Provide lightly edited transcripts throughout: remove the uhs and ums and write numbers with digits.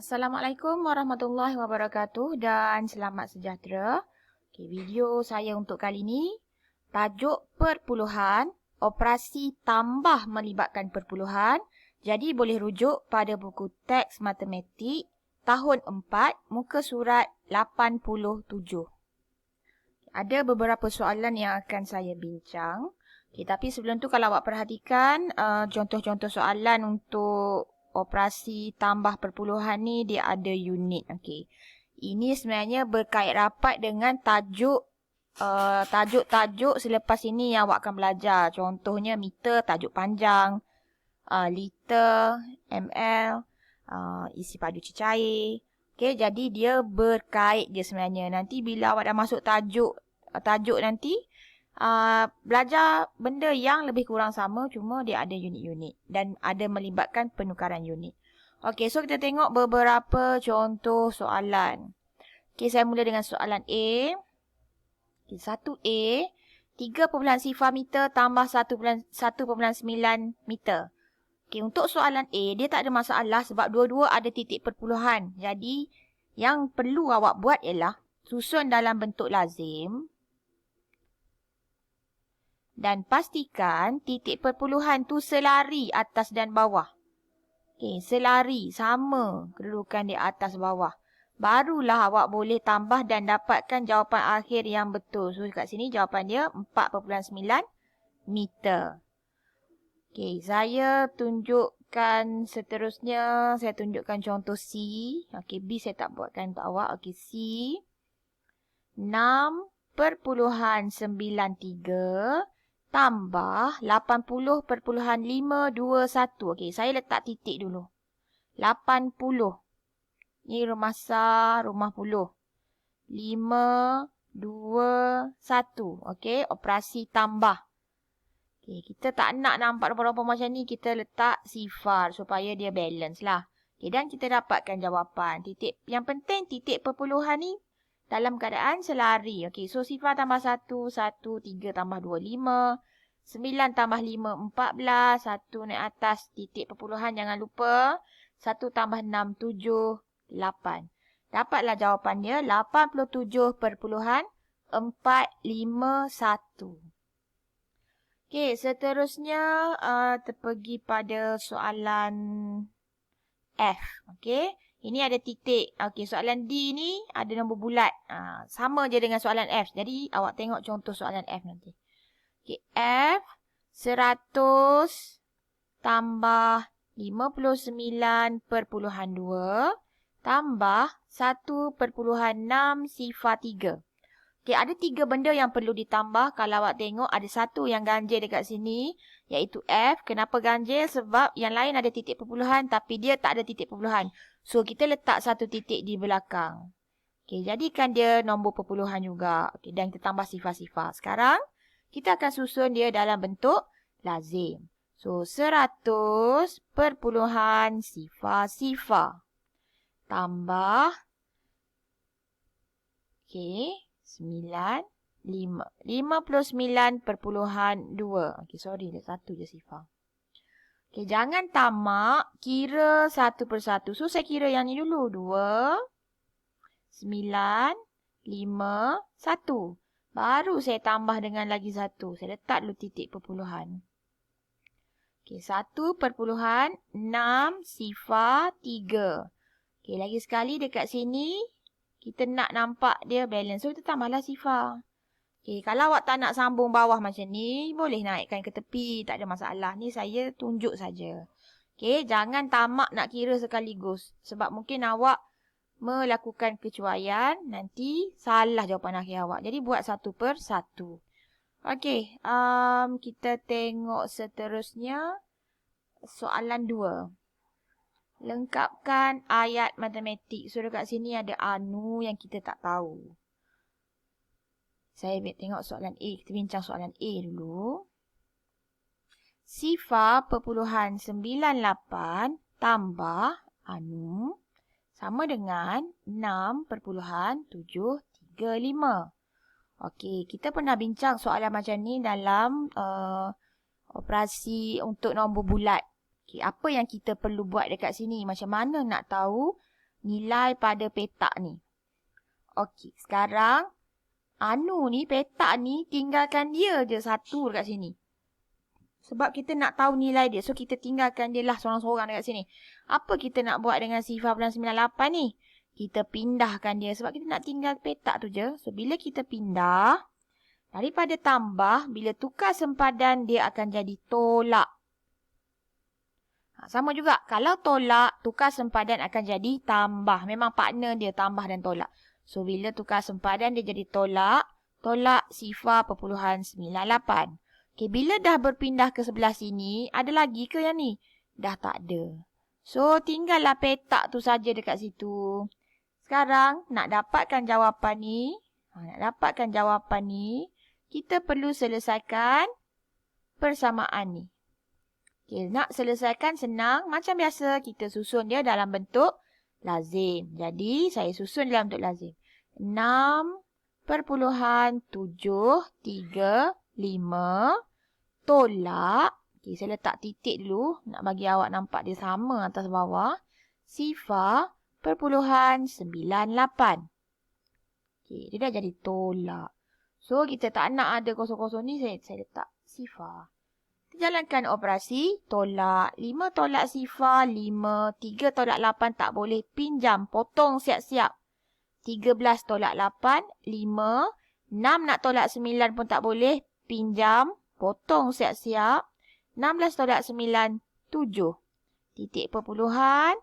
Assalamualaikum warahmatullahi wabarakatuh dan selamat sejahtera. Video saya untuk kali ini, tajuk perpuluhan, operasi tambah melibatkan perpuluhan. Jadi boleh rujuk pada buku teks matematik tahun 4, muka surat 87. Ada beberapa soalan yang akan saya bincang. Tapi sebelum tu kalau awak perhatikan contoh-contoh soalan untuk operasi tambah perpuluhan ni dia ada unit. Ini sebenarnya berkait rapat dengan tajuk-tajuk selepas ini yang awak akan belajar. Contohnya meter, tajuk panjang, liter, ml, isi padu cecair. Jadi dia berkait je sebenarnya. Nanti bila awak dah masuk tajuk nanti, belajar benda yang lebih kurang sama, cuma dia ada unit-unit dan ada melibatkan penukaran unit. So kita tengok beberapa contoh soalan. Saya mula dengan soalan A. 1A, 3.0 meter tambah 1.9 meter. Untuk soalan A, dia tak ada masalah sebab dua-dua ada titik perpuluhan. Jadi, yang perlu awak buat ialah susun dalam bentuk lazim dan pastikan titik perpuluhan tu selari atas dan bawah. Selari, sama kedudukan di atas bawah. Barulah awak boleh tambah dan dapatkan jawapan akhir yang betul. So, kat sini jawapan dia 4.9 meter. Saya tunjukkan seterusnya. Saya tunjukkan contoh C. B saya tak buatkan untuk awak. C. 6.93 tambah 80.521. Saya letak titik dulu. 80. Ni rumah sar, rumah puluh. 5, 2, 1. Operasi tambah. Kita tak nak nampak rupa-rupa macam ni. Kita letak sifar supaya dia balance lah. Dan kita dapatkan jawapan. Yang penting titik perpuluhan ni dalam keadaan selari. So sifar tambah 1, 1, 3 tambah 2, 5. 9 tambah 5, 14. 1 naik atas titik perpuluhan, jangan lupa. 1 tambah 6, 7, 8. Dapatlah jawapan dia 87.451. Seterusnya terpergi pada soalan F. Ini ada titik. Soalan D ni ada nombor bulat. Sama je dengan soalan F. Jadi, awak tengok contoh soalan F nanti. F 100 tambah 59.2 tambah 1.6 sifar 3. Ada 3 benda yang perlu ditambah. Kalau awak tengok ada satu yang ganjil dekat sini, iaitu F. Kenapa ganjil? Sebab yang lain ada titik perpuluhan tapi dia tak ada titik perpuluhan. So, kita letak satu titik di belakang. Jadikan dia nombor perpuluhan juga. Dan kita tambah sifar-sifar. Sekarang, kita akan susun dia dalam bentuk lazim. So, 100 perpuluhan sifar-sifar. Tambah. 59.2. Sorry, ada satu je sifar. Jangan tamak, kira satu persatu. So, saya kira yang ni dulu. 2, 9, 5, 1. Baru saya tambah dengan lagi satu. Saya letak dulu titik perpuluhan. 1.6 sifar 3. Lagi sekali dekat sini. Kita nak nampak dia balance. So, kita tambahlah sifar. Kalau awak tak nak sambung bawah macam ni, boleh naikkan ke tepi. Tak ada masalah. Ni saya tunjuk saja. Jangan tamak nak kira sekaligus. Sebab mungkin awak melakukan kecuaian. Nanti salah jawapan akhir awak. Jadi, buat satu per satu. Kita tengok seterusnya. Soalan 2. Lengkapkan ayat matematik. So, dekat sini ada anu yang kita tak tahu. Saya tengok soalan A. Kita bincang soalan A dulu. Sifar perpuluhan 98 tambah anu sama dengan 6.735. Kita pernah bincang soalan macam ni dalam operasi untuk nombor bulat. Apa yang kita perlu buat dekat sini? Macam mana nak tahu nilai pada petak ni. Okey, sekarang Anu ni, petak ni tinggalkan dia je satu dekat sini. Sebab kita nak tahu nilai dia. So, kita tinggalkan dia lah seorang-seorang dekat sini. Apa kita nak buat dengan sifar bulan 98 ni? Kita pindahkan dia. Sebab kita nak tinggal petak tu je. So, bila kita pindah, daripada tambah, bila tukar sempadan, dia akan jadi tolak. Sama juga. Kalau tolak, tukar sempadan akan jadi tambah. Memang partner dia tambah dan tolak. So, bila tukar sempadan, dia jadi tolak. Tolak sifar perpuluhan 98. Okay, bila dah berpindah ke sebelah sini, ada lagi ke yang ni? Dah tak ada. So, tinggallah petak tu saja dekat situ. Sekarang, nak dapatkan jawapan ni, kita perlu selesaikan persamaan ni. Okay, nak selesaikan senang. Macam biasa, kita susun dia dalam bentuk lazim. Jadi, saya susun dalam bentuk lazim. 6,735 tolak. Okay, saya letak titik dulu. Nak bagi awak nampak dia sama atas bawah. Sifar perpuluhan 98. Okay, dia dah jadi tolak. So, kita tak nak ada kosong-kosong ni. Saya letak sifar. Kita jalankan operasi. Tolak. 5 tolak sifar. 5. 3 tolak 8 tak boleh. Pinjam. Potong siap-siap. 13 tolak 8. 5. 6 nak tolak 9 pun tak boleh. Pinjam. Potong siap-siap. 16 tolak 9. 7. Titik perpuluhan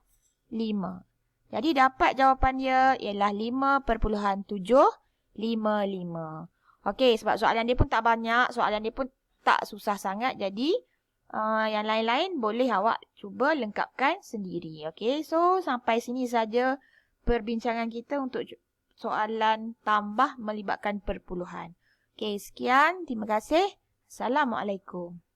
5. Jadi dapat jawapan dia ialah 5,755. Okey, sebab soalan dia pun tak banyak. Soalan dia pun tak susah sangat. Jadi yang lain-lain boleh awak cuba lengkapkan sendiri. Okey, so sampai sini saja perbincangan kita untuk soalan tambah melibatkan perpuluhan. Okey, sekian. Terima kasih. Assalamualaikum.